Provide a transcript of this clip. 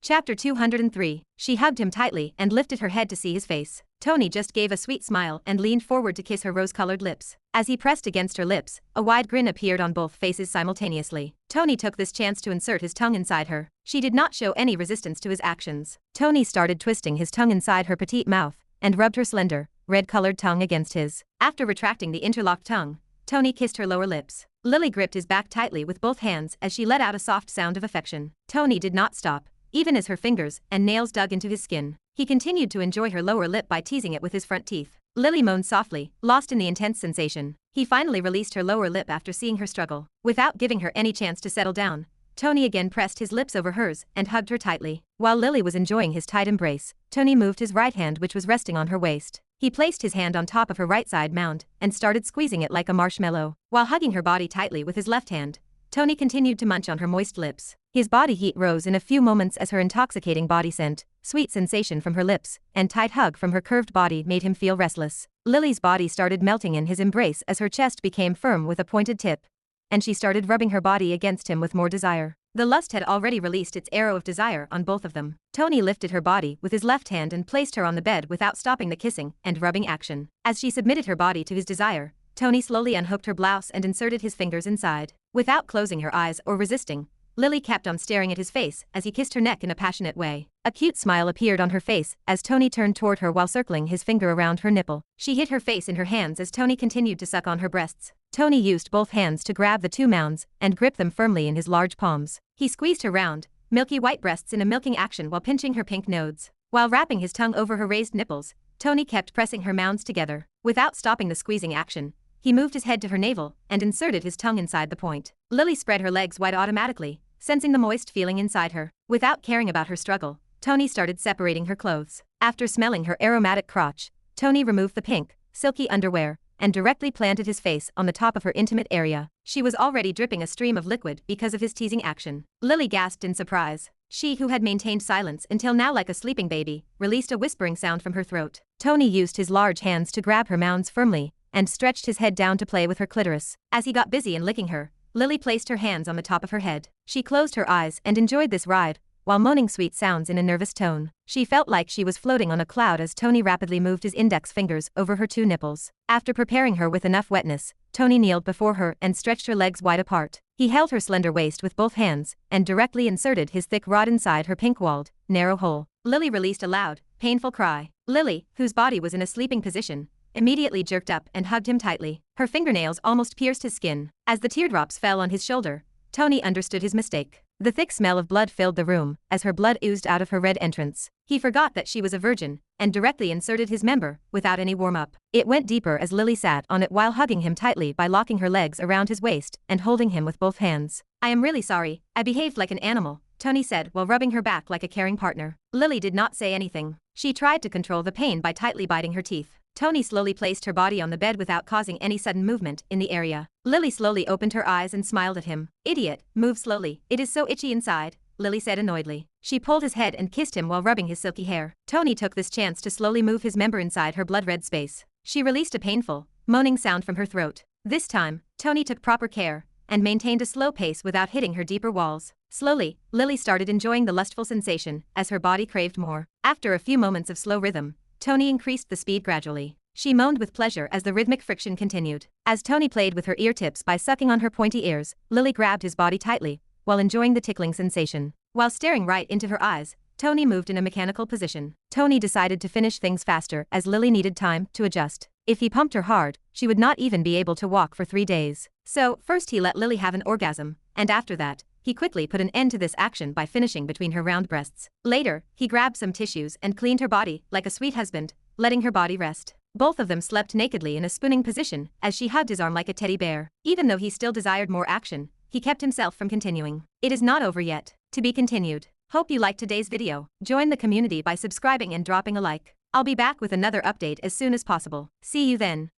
Chapter 203. She hugged him tightly and lifted her head to see his face. Tony just gave a sweet smile and leaned forward to kiss her rose-colored lips. As he pressed against her lips, a wide grin appeared on both faces simultaneously. Tony took this chance to insert his tongue inside her. She did not show any resistance to his actions. Tony started twisting his tongue inside her petite mouth and rubbed her slender, red-colored tongue against his. After retracting the interlocked tongue, Tony kissed her lower lips. Lily gripped his back tightly with both hands as she let out a soft sound of affection. Tony did not stop, even as her fingers and nails dug into his skin. He continued to enjoy her lower lip by teasing it with his front teeth. Lily moaned softly, lost in the intense sensation. He finally released her lower lip after seeing her struggle. Without giving her any chance to settle down, Tony again pressed his lips over hers and hugged her tightly. While Lily was enjoying his tight embrace, Tony moved his right hand, which was resting on her waist. He placed his hand on top of her right side mound and started squeezing it like a marshmallow. While hugging her body tightly with his left hand, Tony continued to munch on her moist lips. His body heat rose in a few moments as her intoxicating body scent, sweet sensation from her lips, and tight hug from her curved body made him feel restless. Lily's body started melting in his embrace as her chest became firm with a pointed tip, and she started rubbing her body against him with more desire. The lust had already released its arrow of desire on both of them. Tony lifted her body with his left hand and placed her on the bed without stopping the kissing and rubbing action. As she submitted her body to his desire, Tony slowly unhooked her blouse and inserted his fingers inside. Without closing her eyes or resisting, Lily kept on staring at his face as he kissed her neck in a passionate way. A cute smile appeared on her face as Tony turned toward her while circling his finger around her nipple. She hid her face in her hands as Tony continued to suck on her breasts. Tony used both hands to grab the two mounds and grip them firmly in his large palms. He squeezed her round, milky white breasts in a milking action while pinching her pink nodes. While wrapping his tongue over her raised nipples, Tony kept pressing her mounds together. Without stopping the squeezing action, he moved his head to her navel and inserted his tongue inside the point. Lily spread her legs wide automatically, sensing the moist feeling inside her. Without caring about her struggle, Tony started separating her clothes. After smelling her aromatic crotch, Tony removed the pink, silky underwear and directly planted his face on the top of her intimate area. She was already dripping a stream of liquid because of his teasing action. Lily gasped in surprise. She, who had maintained silence until now like a sleeping baby, released a whispering sound from her throat. Tony used his large hands to grab her mounds firmly and stretched his head down to play with her clitoris. As he got busy in licking her, Lily placed her hands on the top of her head. She closed her eyes and enjoyed this ride, while moaning sweet sounds in a nervous tone. She felt like she was floating on a cloud as Tony rapidly moved his index fingers over her two nipples. After preparing her with enough wetness, Tony kneeled before her and stretched her legs wide apart. He held her slender waist with both hands and directly inserted his thick rod inside her pink-walled, narrow hole. Lily released a loud, painful cry. Lily, whose body was in a sleeping position, immediately jerked up and hugged him tightly. Her fingernails almost pierced his skin. As the teardrops fell on his shoulder, Tony understood his mistake. The thick smell of blood filled the room as her blood oozed out of her red entrance. He forgot that she was a virgin and directly inserted his member without any warm-up. It went deeper as Lily sat on it while hugging him tightly by locking her legs around his waist and holding him with both hands. "I am really sorry, I behaved like an animal," Tony said while rubbing her back like a caring partner. Lily did not say anything. She tried to control the pain by tightly biting her teeth. Tony slowly placed her body on the bed without causing any sudden movement in the area. Lily slowly opened her eyes and smiled at him. "Idiot, move slowly. It is so itchy inside," Lily said annoyedly. She pulled his head and kissed him while rubbing his silky hair. Tony took this chance to slowly move his member inside her blood-red space. She released a painful, moaning sound from her throat. This time, Tony took proper care and maintained a slow pace without hitting her deeper walls. Slowly, Lily started enjoying the lustful sensation as her body craved more. After a few moments of slow rhythm, Tony increased the speed gradually. She moaned with pleasure as the rhythmic friction continued. As Tony played with her ear tips by sucking on her pointy ears, Lily grabbed his body tightly while enjoying the tickling sensation. While staring right into her eyes, Tony moved in a mechanical position. Tony decided to finish things faster as Lily needed time to adjust. If he pumped her hard, she would not even be able to walk for 3 days. So, first he let Lily have an orgasm, and after that, he quickly put an end to this action by finishing between her round breasts. Later, he grabbed some tissues and cleaned her body like a sweet husband, letting her body rest. Both of them slept nakedly in a spooning position as she hugged his arm like a teddy bear. Even though he still desired more action, he kept himself from continuing. It is not over yet. To be continued. Hope you liked today's video. Join the community by subscribing and dropping a like. I'll be back with another update as soon as possible. See you then.